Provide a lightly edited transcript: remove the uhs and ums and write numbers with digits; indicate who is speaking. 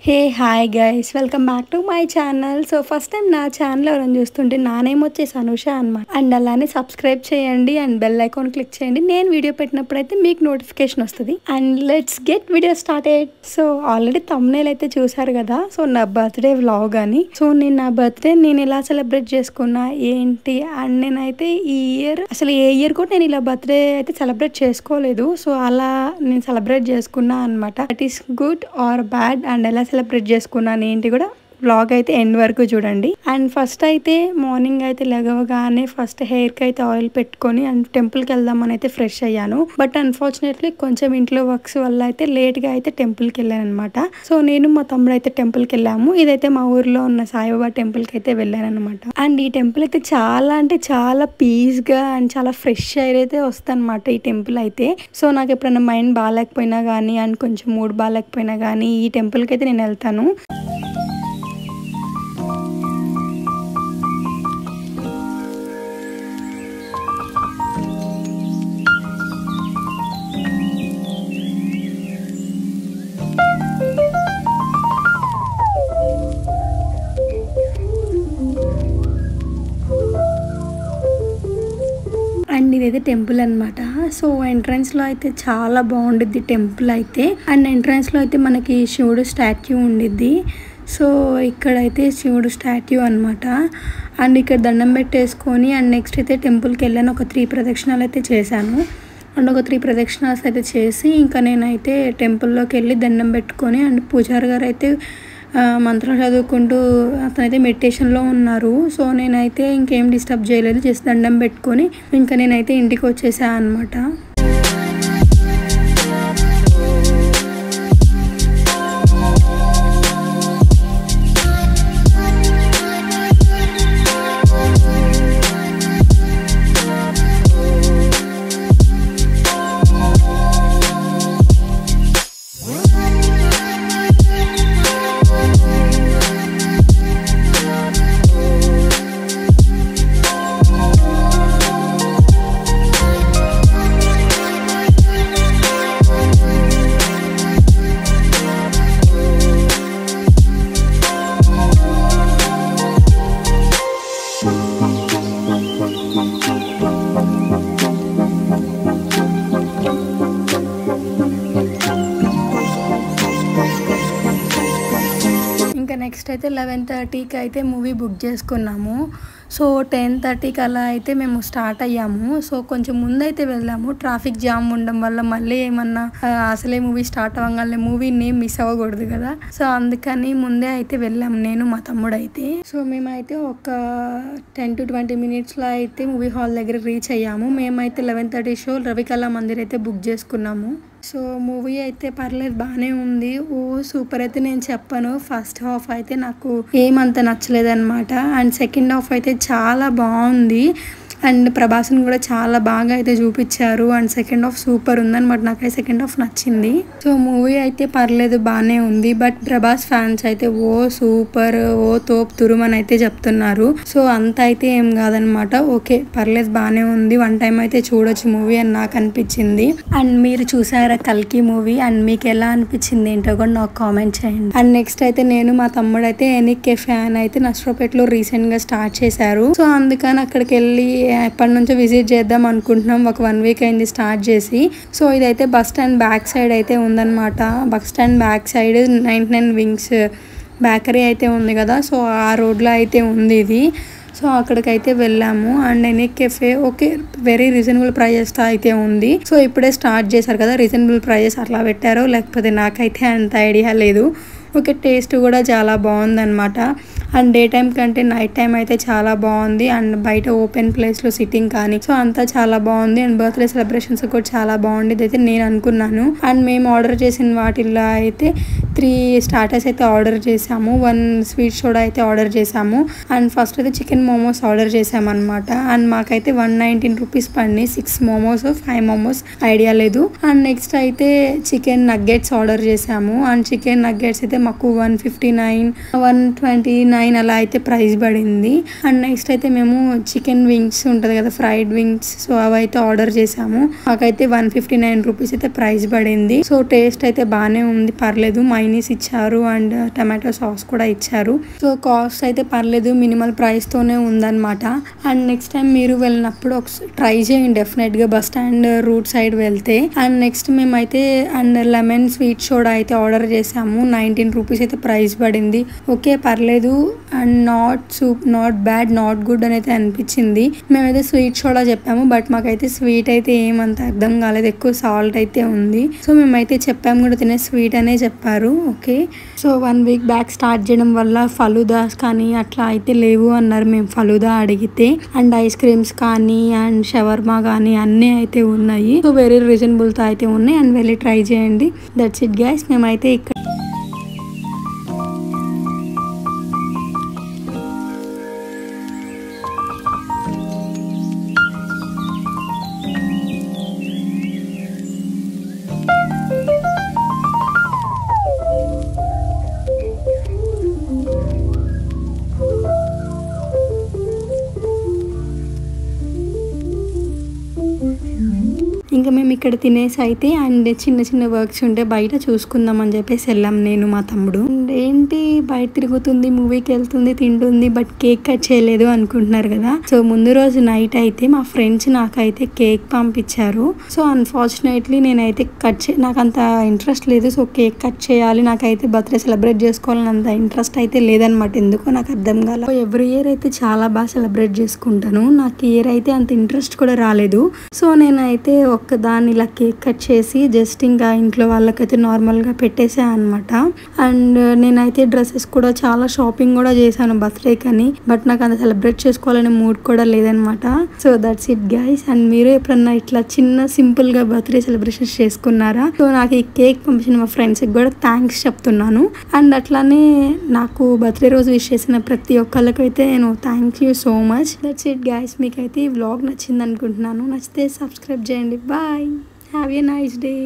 Speaker 1: Hey hi guys welcome back to my channel. So first time నా channel ఎవరైనా చూస్తుంటే నా నేమ్ వచ్చేసి అనూష అనమాట. అండ్ అలానే సబ్స్క్రైబ్ చేయండి అండ్ బెల్ ఐకాన్ క్లిక్ చేయండి. నేను వీడియో పెట్టినప్పుడైతే మీకు నోటిఫికేషన్ వస్తుంది. And let's get video started. So already thumbnail అయితే చూసారు కదా. సో నా బర్త్డే వ్లాగ్ అని. సో నేను నా బర్త్డే నేను ఎలా సెలబ్రేట్ చేసుకున్నా ఏంటి అండ్ నేనైతే ఈ ఇయర్ అసలు ఏ ఇయర్ కూడా నేను ఇలా బర్త్డే అయితే సెలబ్రేట్ చేసుకోలేదు. సో అలా నేను సెలబ్రేట్ చేసుకున్నా అనమాట. That is good or bad and ఎలా సెలబ్రేట్ చేసుకున్నాను ఏంటి కూడా వ్లాగ్ అయితే ఎండ్ వరకు చూడండి. అండ్ ఫస్ట్ అయితే మార్నింగ్ అయితే లెగవగానే ఫస్ట్ హెయిర్ కి అయితే ఆయిల్ పెట్టుకొని అండ్ టెంపుల్ కి వెళ్దామని అయితే ఫ్రెష్ అయ్యాను. బట్ అన్ఫార్చునేట్లీ కొంచెం ఇంట్లో వర్క్స్ వల్ల అయితే లేట్ గా అయితే టెంపుల్ కి వెళ్ళాను అనమాట. సో నేను మా తమ్ముడు అయితే టెంపుల్ కి వెళ్ళాము. ఇదైతే మా ఊర్లో ఉన్న సాయిబాబా టెంపుల్ కి అయితే వెళ్ళాను అనమాట. అండ్ ఈ టెంపుల్ అయితే చాలా అంటే చాలా పీస్ గా అండ్ చాలా ఫ్రెష్ ఎయిర్ అయితే వస్తుంది అనమాట ఈ టెంపుల్ అయితే. సో నాకు ఎప్పుడైనా మైండ్ బాగాలేకపోయినా కానీ అండ్ కొంచెం మూడ్ బాగాలేకపోయినా కానీ ఈ టెంపుల్ కి అయితే నేను వెళ్తాను. అండ్ ఇదైతే టెంపుల్ అనమాట. సో ఎంట్రన్స్ లో అయితే చాలా బాగుండిద్ది టెంపుల్ అయితే. అండ్ ఎంట్రన్స్ లో అయితే మనకి శివుడు స్టాట్యూ ఉండిద్ది. సో ఇక్కడైతే శివుడు స్టాట్యూ అనమాట. అండ్ ఇక్కడ దండం పెట్టేసుకొని అండ్ నెక్స్ట్ అయితే టెంపుల్కి వెళ్ళాను. ఒక 3 ప్రదక్షిణాలు అయితే చేశాను. అండ్ ఒక 3 ప్రదక్షిణాలు అయితే చేసి ఇంకా నేనైతే టెంపుల్లోకి వెళ్ళి దండం పెట్టుకొని అండ్ పూజారి గారు అయితే మంత్రం చదువుకుంటూ అతనైతే మెడిటేషన్లో ఉన్నారు. సో నేనైతే ఇంకేం డిస్టర్బ్ చేయలేదు, జస్ట్ దండం పెట్టుకొని ఇంకా నేనైతే ఇంటికి వచ్చేసాను అనమాట. నెక్స్ట్ అయితే 11:30కి అయితే మూవీ బుక్ చేసుకున్నాము. సో 10:30కి అలా అయితే మేము స్టార్ట్ అయ్యాము. సో కొంచెం ముందైతే వెళ్ళాము. ట్రాఫిక్ జామ్ ఉండడం వల్ల మళ్ళీ ఏమన్నా అసలే మూవీ స్టార్ట్ అవ్వగానే మూవీ నేమ్ మిస్ అవ్వకూడదు కదా. సో అందుకని ముందే అయితే వెళ్ళాము నేను మా తమ్ముడు అయితే. సో మేమైతే ఒక 10 to 20 minutesలో అయితే మూవీ హాల్ దగ్గర రీచ్ అయ్యాము. మేమైతే 11:30 షో రవికళా మందిర్ అయితే బుక్ చేసుకున్నాము. సో మూవీ అయితే పర్లేదు బాగానే ఉంది. ఓ సూపర్ అయితే నేను చెప్పను. ఫస్ట్ హాఫ్ అయితే నాకు ఏమంత నచ్చలేదన్నమాట. అండ్ సెకండ్ హాఫ్ అయితే చాలా బాగుంది. అండ్ ప్రభాస్ని కూడా చాలా బాగా అయితే చూపించారు. అండ్ సెకండ్ హాఫ్ సూపర్ ఉందన్నమాట. నాకైతే సెకండ్ హాఫ్ నచ్చింది. సో మూవీ అయితే పర్లేదు బాగానే ఉంది. బట్ ప్రభాస్ ఫ్యాన్స్ అయితే ఓ సూపర్ ఓ తోప్ తురుమని అయితే చెప్తున్నారు. సో అంత అయితే ఏం కాదనమాట. ఓకే పర్లేదు బాగానే ఉంది. 1 time అయితే చూడొచ్చు మూవీ అని నాకు అనిపించింది. అండ్ మీరు చూసారా కల్కి మూవీ అండ్ మీకు ఎలా అనిపించింది ఏంటో కూడా నాకు కామెంట్ చేయండి. అండ్ నెక్స్ట్ అయితే నేను మా తమ్ముడు అయితే ఎనిక్ కెఫే అని అయితే నర్సరావుపేటలో రీసెంట్ గా స్టార్ట్ చేశారు. సో అందుకని అక్కడికి వెళ్ళి ఎప్పటి నుంచో విజిట్ చేద్దాం అనుకుంటున్నాం. ఒక 1 week అయింది స్టార్ట్ చేసి. సో ఇదైతే బస్ స్టాండ్ బ్యాక్ సైడ్ అయితే ఉందన్నమాట. Bus stand back side 99 Wings bakery అయితే ఉంది కదా. సో ఆ రోడ్లో అయితే ఉంది ఇది. సో అక్కడికైతే వెళ్ళాము. అండ్ ఎనిక్ cafe okay very reasonable prices అయితే ఉంది. సో ఇప్పుడే స్టార్ట్ చేశారు కదా, రీజనబుల్ ప్రైజెస్ అట్లా పెట్టారో లేకపోతే నాకైతే అంత ఐడియా లేదు. ఓకే టేస్ట్ కూడా చాలా బాగుందన్నమాట. అండ్ డే టైం కంటే నైట్ టైం అయితే చాలా బాగుంది. అండ్ బయట ఓపెన్ ప్లేస్లో సిట్టింగ్ కానీ సో అంతా చాలా బాగుంది. అండ్ బర్త్డే సెలబ్రేషన్స్ కూడా చాలా బాగుండేది అయితే నేను అనుకున్నాను. అండ్ మేము ఆర్డర్ చేసిన వాటిల్లో అయితే 3 starters అయితే ఆర్డర్ చేసాము. 1 sweet soda అయితే ఆర్డర్ చేసాము. అండ్ ఫస్ట్ అయితే చికెన్ మోమోస్ ఆర్డర్ చేసామన్నమాట. అండ్ మాకైతే 119 rupees పడినాయి. 6 momos 5 momos ఐడియా లేదు. అండ్ నెక్స్ట్ అయితే చికెన్ నగ్గెట్స్ ఆర్డర్ చేసాము. అండ్ చికెన్ నగ్గెట్స్ అయితే మాకు 159 129 అలా అయితే ప్రైస్ పడింది. అండ్ నెక్స్ట్ అయితే మేము చికెన్ వింగ్స్ ఉంటుంది కదా, ఫ్రైడ్ వింగ్స్, సో అవి అయితే ఆర్డర్ చేసాము. మాకైతే 159 రూపీస్ అయితే ప్రైస్ పడింది. సో టేస్ట్ అయితే బాగానే ఉంది, పర్లేదు. మైనీస్ ఇచ్చారు అండ్ టమాటో సాస్ కూడా ఇచ్చారు. సో కాస్ట్ అయితే పర్లేదు, మినిమల్ ప్రైస్ తోనే ఉందన్నమాట. అండ్ నెక్స్ట్ టైం మీరు వెళ్ళినప్పుడు ఒకసారి ట్రై చేయండి డెఫినెట్ గా, బస్ స్టాండ్ రూట్ సైడ్ వెళ్తే. అండ్ నెక్స్ట్ మేమైతే అండ్ లెమన్ స్వీట్ సోడా అయితే ఆర్డర్ చేసాము. 19 రూపీస్ అయితే ప్రైస్ పడింది. ఓకే పర్లేదు, and not bad, not good అని అయితే అనిపించింది. మేమైతే స్వీట్ సోడా చెప్పాము, బట్ మాకైతే స్వీట్ అయితే ఏమంత అర్థం కాలేదు, ఎక్కువ సాల్ట్ అయితే ఉంది. సో మేమైతే చెప్పాము కూడా తినే స్వీట్ అనే చెప్పారు. Okay, so 1 week back start చేయడం వల్ల ఫలూదాస్ కానీ అట్లా అయితే లేవు అన్నారు మేము ఫలూదా అడిగితే. అండ్ ఐస్ క్రీమ్స్ కానీ అండ్ షవర్మా కానీ అన్నీ అయితే ఉన్నాయి. సో వెరీ రీజనబుల్ తో అయితే ఉన్నాయి. అండ్ వెళ్ళి ట్రై చేయండి. That's it guys. మేమైతే ఇక్కడ ఇంకా మేము ఇక్కడ తినేసి అయితే అండ్ చిన్న చిన్న వర్క్స్ ఉంటే బయట చూసుకుందాం అని చెప్పేసి వెళ్ళాం నేను మా తమ్ముడు. ఏంటి బయట తిరుగుతుంది, మూవీకి వెళ్తుంది, తింటుంది, బట్ కేక్ కట్ చేయలేదు అనుకుంటున్నారు కదా. సో ముందు రోజు నైట్ అయితే మా ఫ్రెండ్స్ నాకైతే కేక్ పంపించారు. సో అన్ఫార్చునేట్లీ నేనైతే నాకు అంత ఇంట్రెస్ట్ లేదు. సో కేక్ కట్ చేయాలి, నాకైతే బర్త్డే సెలబ్రేట్ చేసుకోవాలని అంత ఇంట్రెస్ట్ అయితే లేదనమాట. ఎందుకో నాకు అర్థం కాల. ఎవ్రీ ఇయర్ అయితే చాలా బాగా సెలబ్రేట్ చేసుకుంటాను, నాకు ఇయర్ అయితే అంత ఇంట్రెస్ట్ కూడా రాలేదు. సో నేనైతే దాన్ని ఇలా కేక్ కట్ చేసి జస్ట్ ఇంకా ఇంట్లో వాళ్ళకైతే నార్మల్గా పెట్టేసా అనమాట. అండ్ నేనైతే డ్రెస్సెస్ కూడా చాలా షాపింగ్ కూడా చేశాను బర్త్డే కని, బట్ నాకు అంత సెలబ్రేట్ చేసుకోవాలనే మూడ్ కూడా లేదనమాట. So that's it guys. And మీరు ఎప్పుడన్నా ఇట్లా చిన్న సింపుల్ గా బర్త్డే సెలబ్రేషన్స్ చేసుకున్నారా? సో నాకు ఈ కేక్ పంపించిన మా ఫ్రెండ్స్కి కూడా థ్యాంక్స్ చెప్తున్నాను. అండ్ అట్లానే నాకు బర్త్డే రోజు విష్ చేసిన ప్రతి ఒక్కళ్ళకైతే నేను thank you so much. That's it guys. మీకైతే ఈ వ్లాగ్ నచ్చింది అనుకుంటున్నాను. నచ్చితే సబ్స్క్రైబ్ చేయండి. Bye. Have a nice day.